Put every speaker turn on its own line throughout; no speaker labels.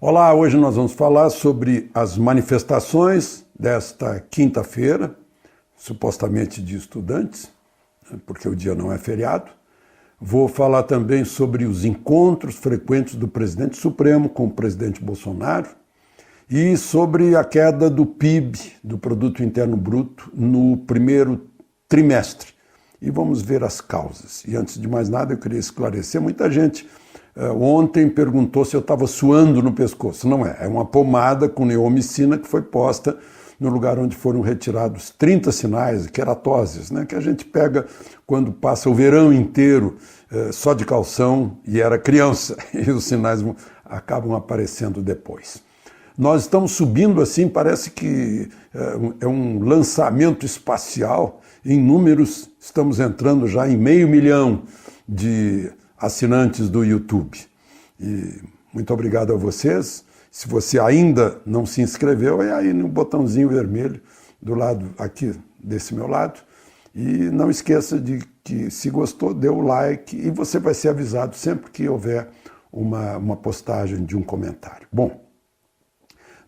Olá, hoje nós vamos falar sobre as manifestações desta quinta-feira, supostamente de estudantes, porque o dia não é feriado. Vou falar também sobre os encontros frequentes do presidente Supremo com o presidente Bolsonaro e sobre a queda do PIB, do Produto Interno Bruto, no primeiro trimestre. E vamos ver as causas. E antes de mais nada, eu queria esclarecer, muita gente ontem perguntou se eu estava suando no pescoço. Não é, é uma pomada com neomicina que foi posta no lugar onde foram retirados 30 sinais, queratoses, né, que a gente pega quando passa o verão inteiro só de calção e era criança, e os sinais acabam aparecendo depois. Nós estamos subindo assim, parece que é um lançamento espacial. Em números, estamos entrando já em 500 mil de assinantes do YouTube. E muito obrigado a vocês. Se você ainda não se inscreveu, é aí no botãozinho vermelho do lado aqui, desse meu lado. E não esqueça de que, se gostou, dê o like e você vai ser avisado sempre que houver uma postagem de um comentário. Bom,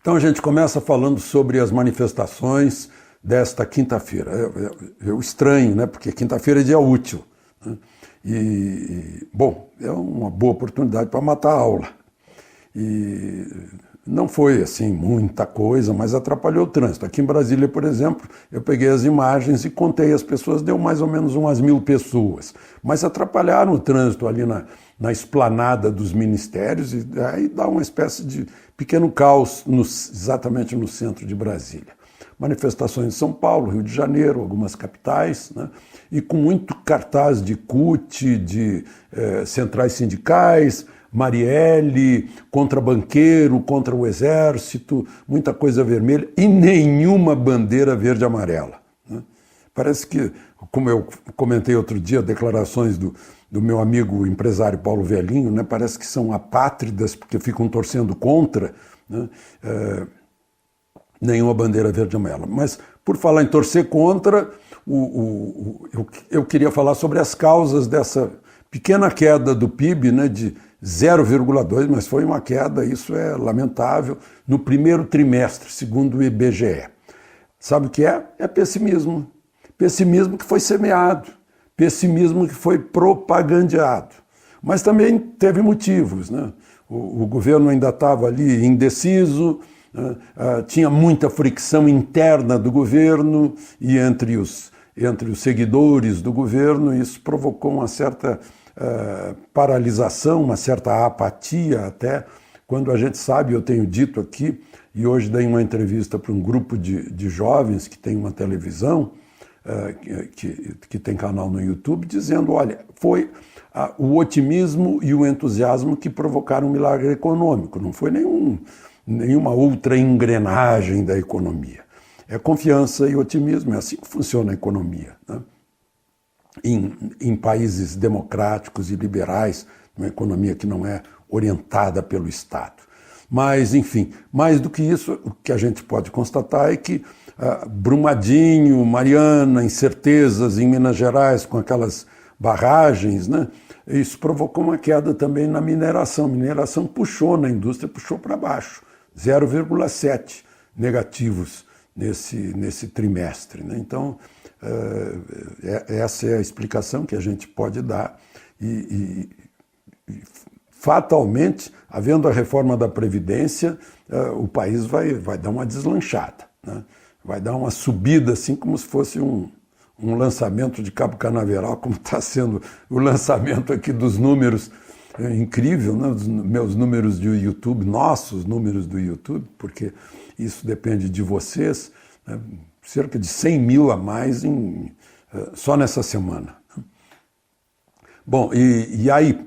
então a gente começa falando sobre as manifestações desta quinta-feira. Eu estranho, né? Porque quinta-feira é dia útil, né? Bom, é uma boa oportunidade para matar a aula. E não foi assim muita coisa, mas atrapalhou o trânsito. Aqui em Brasília, por exemplo, eu peguei as imagens e contei as pessoas, deu mais ou menos umas 1.000 pessoas. Mas atrapalharam o trânsito ali na esplanada dos ministérios e aí dá uma espécie de pequeno caos exatamente no centro de Brasília. Manifestações em São Paulo, Rio de Janeiro, algumas capitais, né? E com muito cartaz de CUT, de centrais sindicais, Marielle, contra banqueiro, contra o exército, muita coisa vermelha e nenhuma bandeira verde e amarela, né? Parece que, como eu comentei outro dia, declarações do meu amigo empresário Paulo Velhinho, né? Parece que são apátridas porque ficam torcendo contra, né? Nenhuma bandeira verde e amarela. Mas, por falar em torcer contra, eu queria falar sobre as causas dessa pequena queda do PIB, né, de 0,2%, mas foi uma queda, isso é lamentável, no primeiro trimestre, segundo o IBGE. Sabe o que é? É pessimismo. Pessimismo que foi semeado, pessimismo que foi propagandeado. Mas também teve motivos, né? O governo ainda estava ali indeciso, tinha muita fricção interna do governo e entre os seguidores do governo, isso provocou uma certa paralisação, uma certa apatia até, quando a gente sabe, eu tenho dito aqui, e hoje dei uma entrevista para um grupo de jovens que tem uma televisão, que tem canal no YouTube, dizendo, olha, foi o otimismo e o entusiasmo que provocaram um milagre econômico, não foi nenhuma outra engrenagem da economia. É confiança e otimismo, é assim que funciona a economia, né? Em países democráticos e liberais, uma economia que não é orientada pelo Estado. Mas, enfim, mais do que isso, o que a gente pode constatar é que Brumadinho, Mariana, incertezas em Minas Gerais com aquelas barragens, né? Isso provocou uma queda também na mineração. A mineração puxou na indústria, puxou para baixo, 0,7 negativos nesse trimestre, né? Então, essa é a explicação que a gente pode dar e fatalmente, havendo a reforma da Previdência, o país vai dar uma deslanchada, né? Vai dar uma subida, assim como se fosse um lançamento de Cabo Canaveral, como está sendo o lançamento aqui dos números. É incrível, né? Os meus números do YouTube, nossos números do YouTube, porque isso depende de vocês, né? Cerca de 100 mil a mais só nessa semana. Bom, e aí,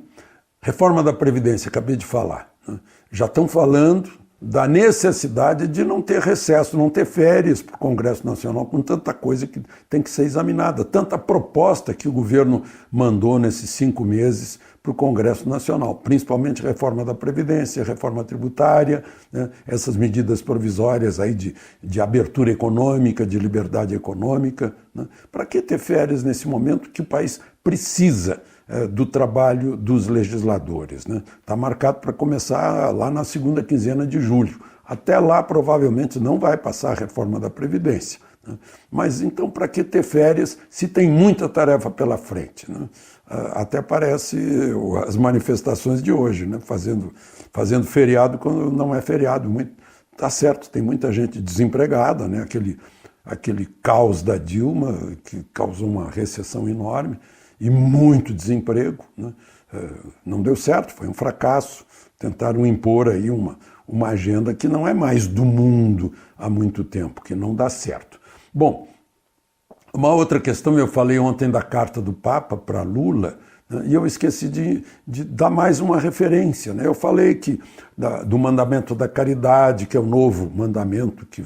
reforma da Previdência, acabei de falar, né? Já estão falando da necessidade de não ter recesso, não ter férias para o Congresso Nacional, com tanta coisa que tem que ser examinada, tanta proposta que o governo mandou nesses 5 meses para o Congresso Nacional, principalmente reforma da Previdência, reforma tributária, né, essas medidas provisórias aí de abertura econômica, de liberdade econômica, né? Para que ter férias nesse momento que o país precisa do trabalho dos legisladores, né? Está marcado para começar lá na segunda quinzena de julho. Até lá, provavelmente, não vai passar a reforma da Previdência, né? Mas então, para que ter férias se tem muita tarefa pela frente, né? Até parece as manifestações de hoje, né? Fazendo feriado quando não é feriado. Tá certo, tem muita gente desempregada, né? Aquele caos da Dilma, que causou uma recessão enorme, e muito desemprego, né? Não deu certo, foi um fracasso. Tentaram impor aí uma agenda que não é mais do mundo há muito tempo, que não dá certo. Bom, uma outra questão, eu falei ontem da carta do Papa para Lula, né? E eu esqueci de dar mais uma referência, né? Eu falei do mandamento da caridade, que é o novo mandamento que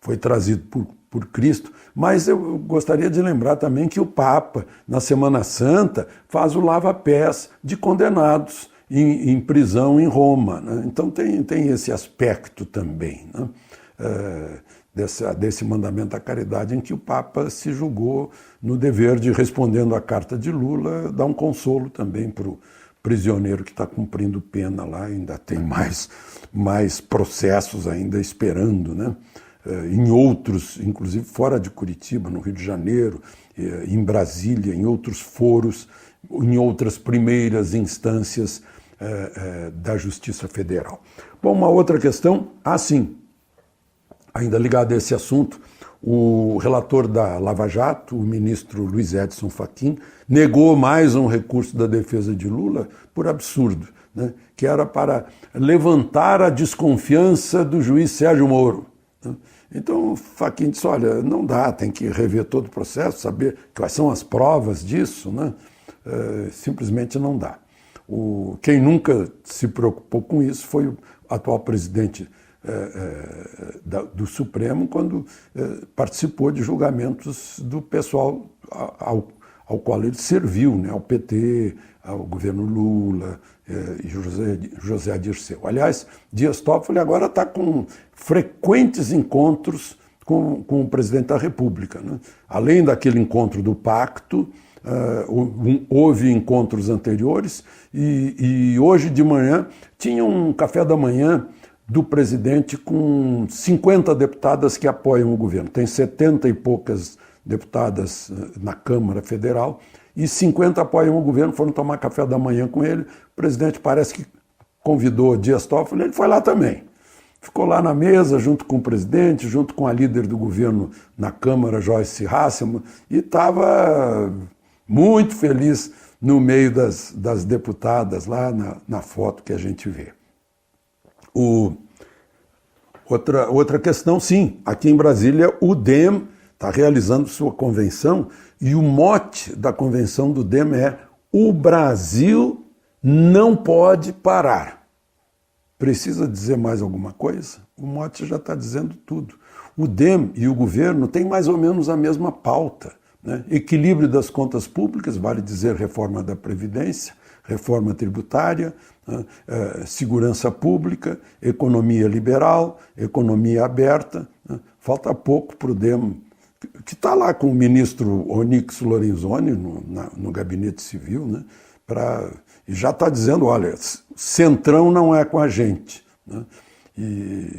foi trazido por Cristo, mas eu gostaria de lembrar também que o Papa, na Semana Santa, faz o lava-pés de condenados em prisão em Roma, né? Então tem esse aspecto também, né? Desse mandamento da caridade, em que o Papa se julgou no dever de, respondendo à carta de Lula, dar um consolo também para o prisioneiro que está cumprindo pena lá, ainda tem mais processos ainda esperando, né? Em outros, inclusive fora de Curitiba, no Rio de Janeiro, em Brasília, em outros foros, em outras primeiras instâncias da Justiça Federal. Bom, uma outra questão, sim, ainda ligado a esse assunto, o relator da Lava Jato, o ministro Luiz Edson Fachin, negou mais um recurso da defesa de Lula por absurdo, né? Que era para levantar a desconfiança do juiz Sérgio Moro, né? Então o Fachin disse, olha, não dá, tem que rever todo o processo, saber quais são as provas disso, né? Simplesmente não dá. Quem nunca se preocupou com isso foi o atual presidente do Supremo, quando participou de julgamentos do pessoal ao qual ele serviu, né? Ao PT, ao governo Lula e José Dirceu. Aliás, Dias Toffoli agora está com frequentes encontros com o presidente da República, né? Além daquele encontro do pacto, houve encontros anteriores e hoje de manhã tinha um café da manhã do presidente com 50 deputadas que apoiam o governo. Tem 70 e poucas deputadas na Câmara Federal e 50 apoiam o governo, foram tomar café da manhã com ele. O presidente parece que convidou Dias Toffoli, ele foi lá também. Ficou lá na mesa junto com o presidente, junto com a líder do governo na Câmara, Joyce Hasselmann, e estava muito feliz no meio das deputadas lá na foto que a gente vê. Outra questão, sim, aqui em Brasília o DEM está realizando sua convenção e o mote da convenção do DEM é: o Brasil não pode parar. Precisa dizer mais alguma coisa? O mote já está dizendo tudo. O DEM e o governo têm mais ou menos a mesma pauta, né? Equilíbrio das contas públicas, vale dizer reforma da Previdência, reforma tributária, segurança pública, economia liberal, economia aberta. Falta pouco para o DEM, que está lá com o ministro Onyx Lorenzoni no gabinete civil, né? E já está dizendo, olha, Centrão não é com a gente, né? E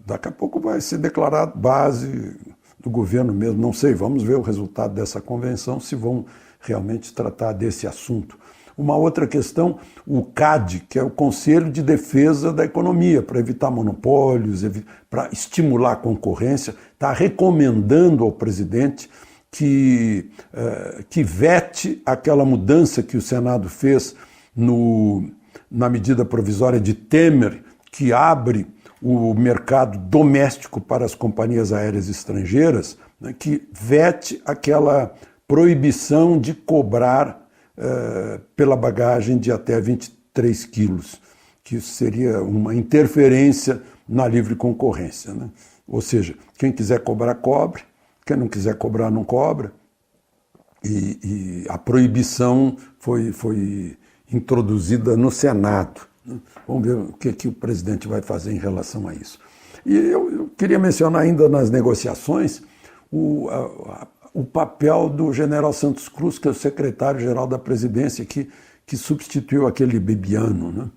daqui a pouco vai ser declarado base do governo mesmo, não sei, vamos ver o resultado dessa convenção, se vão realmente tratar desse assunto. Uma outra questão, o CAD, que é o Conselho de Defesa da Economia, para evitar monopólios, para estimular a concorrência, está recomendando ao presidente que vete aquela mudança que o Senado fez na medida provisória de Temer, que abre o mercado doméstico para as companhias aéreas estrangeiras, né, que vete aquela proibição de cobrar pela bagagem de até 23 quilos, que isso seria uma interferência na livre concorrência, né? Ou seja, quem quiser cobrar, cobre, quem não quiser cobrar, não cobra, e a proibição foi introduzida no Senado, né? Vamos ver o que o presidente vai fazer em relação a isso. E eu queria mencionar ainda nas negociações o papel do general Santos Cruz, que é o secretário-geral da presidência, que substituiu aquele Bibiano, né?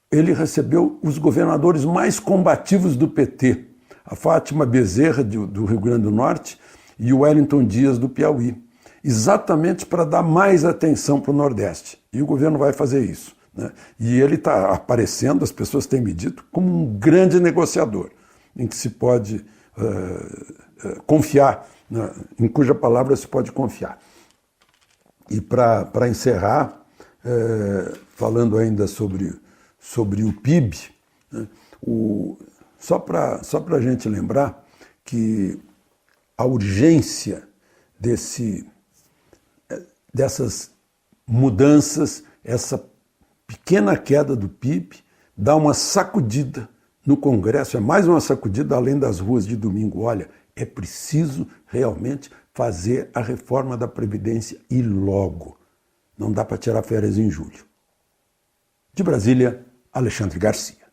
Ele recebeu os governadores mais combativos do PT, a Fátima Bezerra, do Rio Grande do Norte, e o Wellington Dias, do Piauí, exatamente para dar mais atenção para o Nordeste. E o governo vai fazer isso, né? E ele está aparecendo, as pessoas têm me dito, como um grande negociador, em que se pode confiar, né? Em cuja palavra se pode confiar. E para encerrar, falando ainda sobre o PIB, né? Só para a gente lembrar que a urgência dessas mudanças, essa pequena queda do PIB, dá uma sacudida no Congresso, é mais uma sacudida além das ruas de domingo. Olha, é preciso realmente fazer a reforma da Previdência e logo. Não dá para tirar férias em julho. De Brasília, Alexandre Garcia.